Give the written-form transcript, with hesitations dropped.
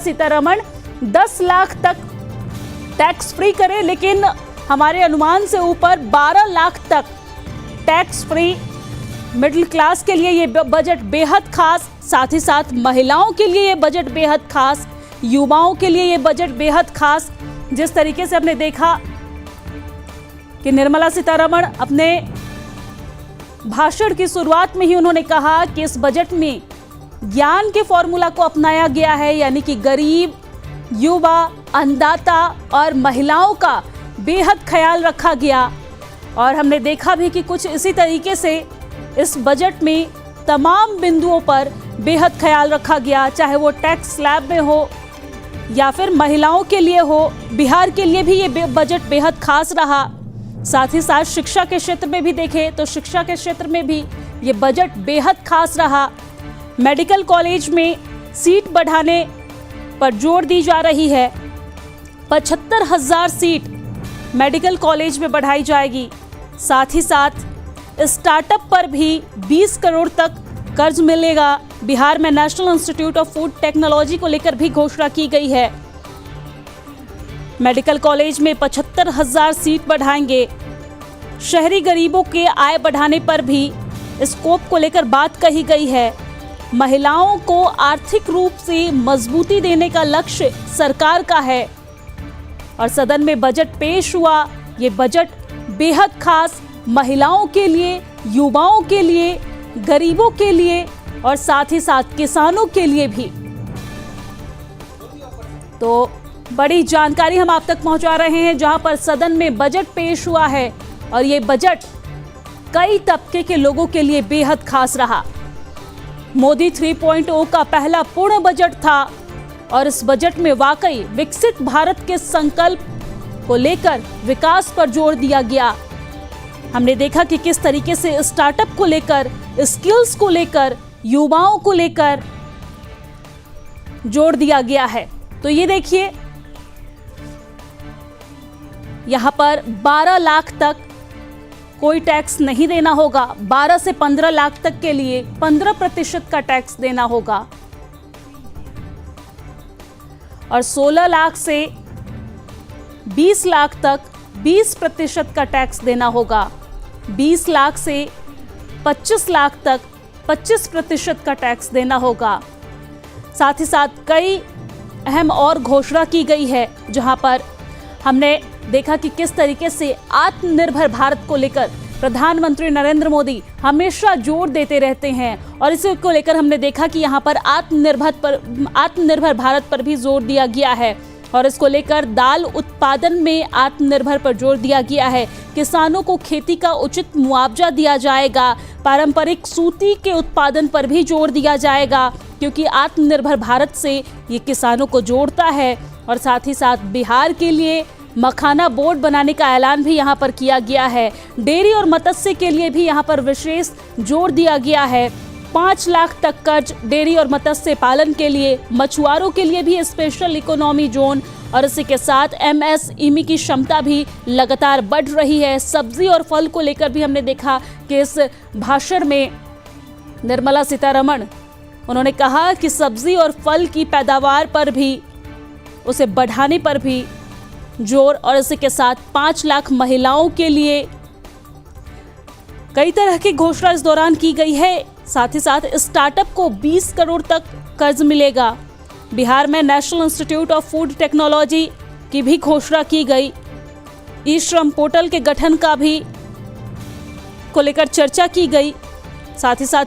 सीतारमण 10 लाख तक tax free करे, लेकिन हमारे अनुमान से ऊपर 12 लाख तक टैक्स फ्री। मिडिल क्लास के लिए ये बजट बेहद खास, साथ ही साथ महिलाओं के लिए ये बजट बेहद खास, युवाओं के लिए ये बजट बेहद खास। जिस तरीके से हमने देखा कि निर्मला सीतारमण अपने भाषण की शुरुआत में ही उन्होंने कहा कि इस बजट में ज्ञान के फॉर्मूला को अपनाया गया है, यानी कि गरीब, युवा, अन्नदाता और महिलाओं का बेहद ख्याल रखा गया। और हमने देखा भी कि कुछ इसी तरीके से इस बजट में तमाम बिंदुओं पर बेहद ख्याल रखा गया, चाहे वो टैक्स स्लैब में हो या फिर महिलाओं के लिए हो। बिहार के लिए भी ये बजट बेहद खास रहा। साथ ही साथ शिक्षा के क्षेत्र में भी देखें तो शिक्षा के क्षेत्र में भी ये बजट बेहद खास रहा। मेडिकल कॉलेज में सीट बढ़ाने पर जोर दी जा रही है। 75,000 सीट मेडिकल कॉलेज में बढ़ाई जाएगी। साथ ही साथ स्टार्टअप पर भी 20 करोड़ तक कर्ज मिलेगा। बिहार में national institute of food technology को लेकर भी घोषणा की गई है। मेडिकल कॉलेज में 75,000 सीट बढ़ाएंगे। शहरी गरीबों के आय बढ़ाने पर भी स्कोप को लेकर बात कही गई है। महिलाओं को आर्थिक रूप से मजबूती देने का लक्ष्य सरकार का है। और सदन में बजट पेश हुआ। ये बजट बेहद खास, महिलाओं के लिए, युवाओं के लिए, गरीबों के लिए और साथ ही साथ किसानों के लिए भी। तो बड़ी जानकारी हम आप तक पहुंचा रहे हैं, जहां पर सदन में बजट पेश हुआ है और ये बजट कई तबके के लोगों के लिए बेहद खास रहा। मोदी 3.0 का पहला पूर्ण बजट था और इस बजट में वाकई विकसित भारत के संकल्प को लेकर विकास पर जोर दिया गया। हमने देखा कि किस तरीके से स्टार्टअप को लेकर, स्किल्स को लेकर, युवाओं को लेकर जोर दिया गया है। तो ये देखिए, यहां पर 12 लाख तक कोई टैक्स नहीं देना होगा। 12 से 15 लाख तक के लिए 15% का टैक्स देना होगा और 16 लाख से 20 लाख तक 20% का टैक्स देना होगा। 20 लाख से 25 लाख तक 25% का टैक्स देना होगा। साथ ही साथ कई अहम और घोषणा की गई है, जहां पर हमने देखा कि किस तरीके से आत्मनिर्भर भारत को लेकर प्रधानमंत्री नरेंद्र मोदी हमेशा जोर देते रहते हैं। और इसी को लेकर हमने देखा कि यहाँ पर आत्मनिर्भर भारत पर भी जोर दिया गया है। और इसको लेकर दाल उत्पादन में आत्मनिर्भर पर जोर दिया गया है। किसानों को खेती का उचित मुआवजा दिया जाएगा। पारंपरिक सूती के उत्पादन पर भी जोर दिया जाएगा, क्योंकि आत्मनिर्भर भारत से ये किसानों को जोड़ता है। और साथ ही साथ बिहार के लिए मखाना बोर्ड बनाने का ऐलान भी यहाँ पर किया गया है। डेयरी और मत्स्य के लिए भी यहाँ पर विशेष जोर दिया गया है। 5 लाख तक कर्ज डेयरी और मत्स्य पालन के लिए, मछुआरों के लिए भी स्पेशल इकोनॉमी जोन। और इसी के साथ MSME की क्षमता भी लगातार बढ़ रही है। सब्जी और फल को लेकर भी हमने देखा कि इस भाषण में निर्मला सीतारमण उन्होंने कहा कि सब्जी और फल की पैदावार पर भी, उसे बढ़ाने पर भी जोर। और इसी के साथ 5 लाख महिलाओं के लिए कई तरह की घोषणा इस दौरान की गई है। साथ ही साथ स्टार्टअप को 20 करोड़ तक कर्ज मिलेगा। बिहार में national institute of food technology की भी घोषणा की गई। ई श्रम पोर्टल के गठन का भी को लेकर चर्चा की गई। साथ ही साथ